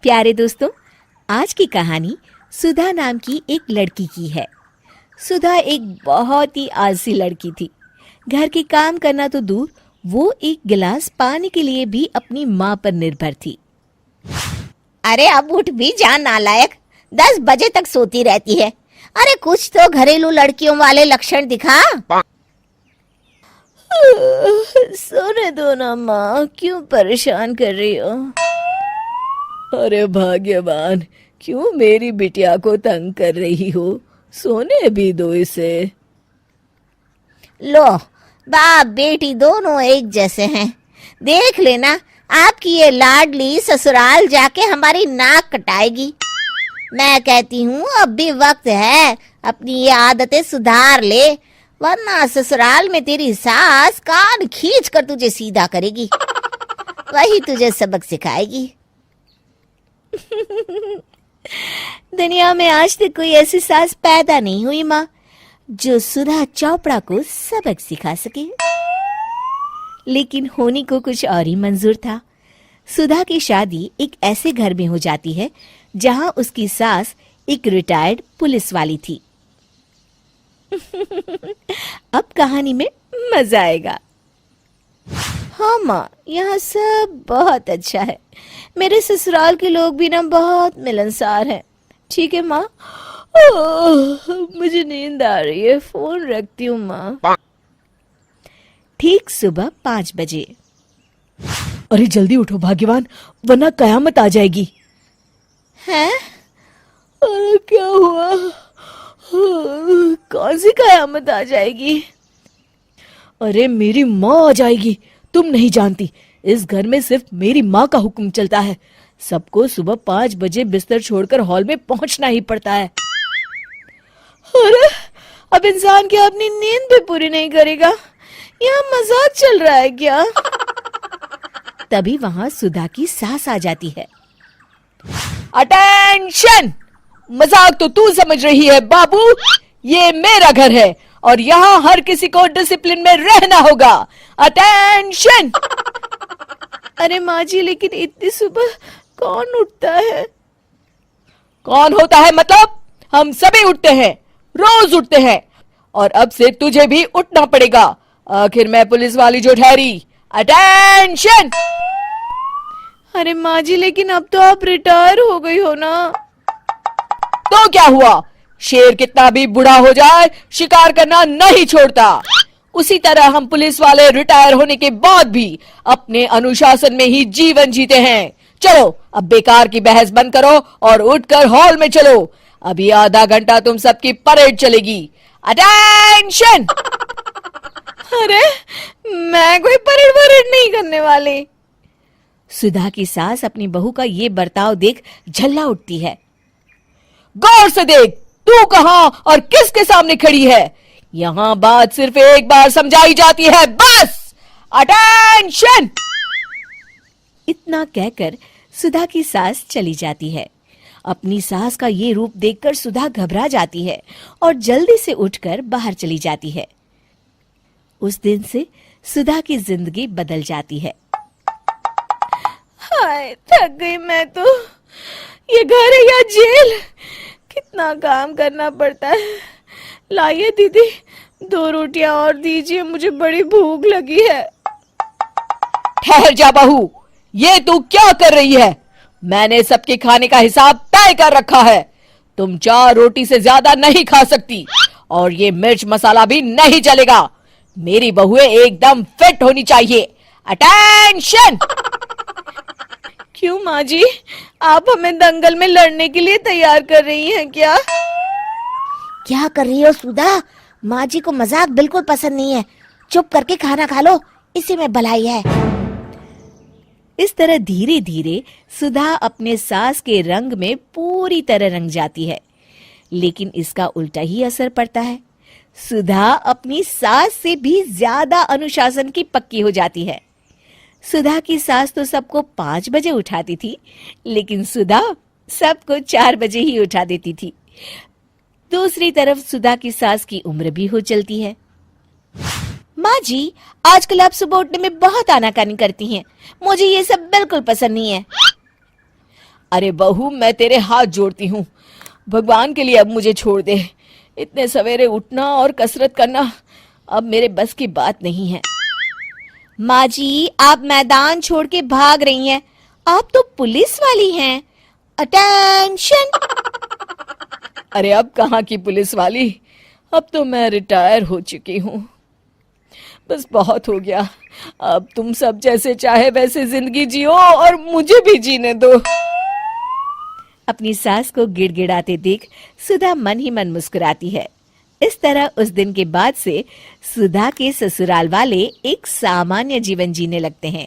प्यारे दोस्तों, आज की कहानी सुधा नाम की एक लड़की की है। सुधा एक बहुत ही आलसी लड़की थी। घर के काम करना तो दूर, वो एक गिलास पानी के लिए भी अपनी माँ पर निर्भर थी। अरे अब उठ भी जा नालायक, 10 बजे तक सोती रहती है। अरे कुछ तो घरेलू लड़कियों वाले लक्षण दिखा। सोने दो ना माँ, क्यों परेशान कर रही हो? अरे भाग्यवान, क्यों मेरी बिटिया को तंग कर रही हो? सोने भी दो इसे। लो, बाप बेटी दोनों एक जैसे हैं। देख लेना, आपकी ये लाडली ससुराल जाके हमारी नाक कटाएगी। मैं कहती हूँ अब भी वक्त है, अपनी ये आदतें सुधार ले, वरना ससुराल में तेरी सास कान खींच कर तुझे सीधा करेगी। वही तुझे सबक सिखाएगी। दुनिया में आज तक कोई ऐसी सास पैदा नहीं हुई माँ, जो सुधा चोपड़ा को सबक सिखा सके। लेकिन होनी को कुछ और ही मंजूर था। सुधा की शादी एक ऐसे घर में हो जाती है जहां उसकी सास एक रिटायर्ड पुलिस वाली थी। अब कहानी में मजा आएगा। हाँ माँ, यहाँ सब बहुत अच्छा है। मेरे ससुराल के लोग भी ना बहुत मिलनसार हैं। ठीक है माँ, मुझे नींद आ रही है, फोन रखती हूँ माँ। ठीक सुबह 5 बजे। अरे जल्दी उठो भाग्यवान, वरना कयामत आ जाएगी। हैं? अरे क्या हुआ? कौन सी कयामत आ जाएगी? अरे मेरी माँ आ जाएगी। तुम नहीं जानती, इस घर में सिर्फ मेरी माँ का हुक्म चलता है। सबको सुबह 5 बजे बिस्तर छोड़कर हॉल में पहुंचना ही पड़ता है। अरे अब इंसान क्या अपनी नींद भी पूरी नहीं करेगा? यहाँ मजाक चल रहा है क्या? तभी वहां सुधा की सास आ जाती है। अटेंशन! मजाक तो तू समझ रही है बाबू, ये मेरा घर है और यहाँ हर किसी को डिसिप्लिन में रहना होगा। अटेंशन! अरे माँ जी, लेकिन इतनी सुबह कौन उठता है? कौन होता है मतलब? हम सभी उठते हैं, रोज उठते हैं, और अब से तुझे भी उठना पड़ेगा। आखिर मैं पुलिस वाली जो ठहरी। अटेंशन! अरे माँ जी, लेकिन अब तो आप रिटायर हो गई हो ना। तो क्या हुआ? शेर कितना भी बूढ़ा हो जाए, शिकार करना नहीं छोड़ता। उसी तरह हम पुलिस वाले रिटायर होने के बाद भी अपने अनुशासन में ही जीवन जीते हैं। चलो अब बेकार की बहस बंद करो और उठकर हॉल में चलो। अभी आधा घंटा तुम सबकी परेड चलेगी। अटेंशन! अरे मैं कोई परेड वरेड नहीं करने वाली। सुधा की सास अपनी बहू का ये बर्ताव देख झल्ला उठती है। गौर से देख, तू कहां और किसके सामने खड़ी है? यहां बात सिर्फ एक बार समझाई जाती है, बस। अटेंशन! इतना कहकर सुधा की सास चली जाती है। अपनी सास का ये रूप देखकर सुधा घबरा जाती है और जल्दी से उठकर बाहर चली जाती है। उस दिन से सुधा की जिंदगी बदल जाती है। हाय, थक गई मैं तो। ये घर है या जेल? कितना काम करना पड़ता है। लाइए दीदी, 2 रोटियां और दीजिए, मुझे बड़ी भूख लगी है। ठहर जा बहू, ये तू क्या कर रही है? मैंने सबके खाने का हिसाब तय कर रखा है। तुम 4 रोटी से ज्यादा नहीं खा सकती और ये मिर्च मसाला भी नहीं चलेगा। मेरी बहुएं एकदम फिट होनी चाहिए। अटेंशन! क्यों माँ जी, आप हमें दंगल में लड़ने के लिए तैयार कर रही हैं क्या? क्या कर रही हो सुधा? माँ जी को मजाक बिल्कुल पसंद नहीं है। चुप करके खाना खा लो, इसी में भलाई है। इस तरह धीरे धीरे सुधा अपने सास के रंग में पूरी तरह रंग जाती है, लेकिन इसका उल्टा ही असर पड़ता है। सुधा अपनी सास से भी ज्यादा अनुशासन की पक्की हो जाती है। सुधा की सास तो सबको 5 बजे उठाती थी, लेकिन सुधा सबको 4 बजे ही उठा देती थी। दूसरी तरफ सुधा की सास की उम्र भी हो चलती है। माँ जी, आजकल आप सुबह उठने में बहुत आनाकानी करती हैं। मुझे ये सब बिल्कुल पसंद नहीं है। अरे बहू, मैं तेरे हाथ जोड़ती हूँ, भगवान के लिए अब मुझे छोड़ दे। इतने सवेरे उठना और कसरत करना अब मेरे बस की बात नहीं है। माँ जी, आप मैदान छोड़ के भाग रही हैं। आप तो पुलिस वाली हैं। अटेंशन! अरे अब कहाँ की पुलिस वाली, अब तो मैं रिटायर हो चुकी हूँ। बस बहुत हो गया, अब तुम सब जैसे चाहे वैसे जिंदगी जियो और मुझे भी जीने दो। अपनी सास को गिड़गिड़ाते देख सुधा मन ही मन मुस्कुराती है। इस तरह उस दिन के बाद से सुधा के ससुराल वाले एक सामान्य जीवन जीने लगते हैं।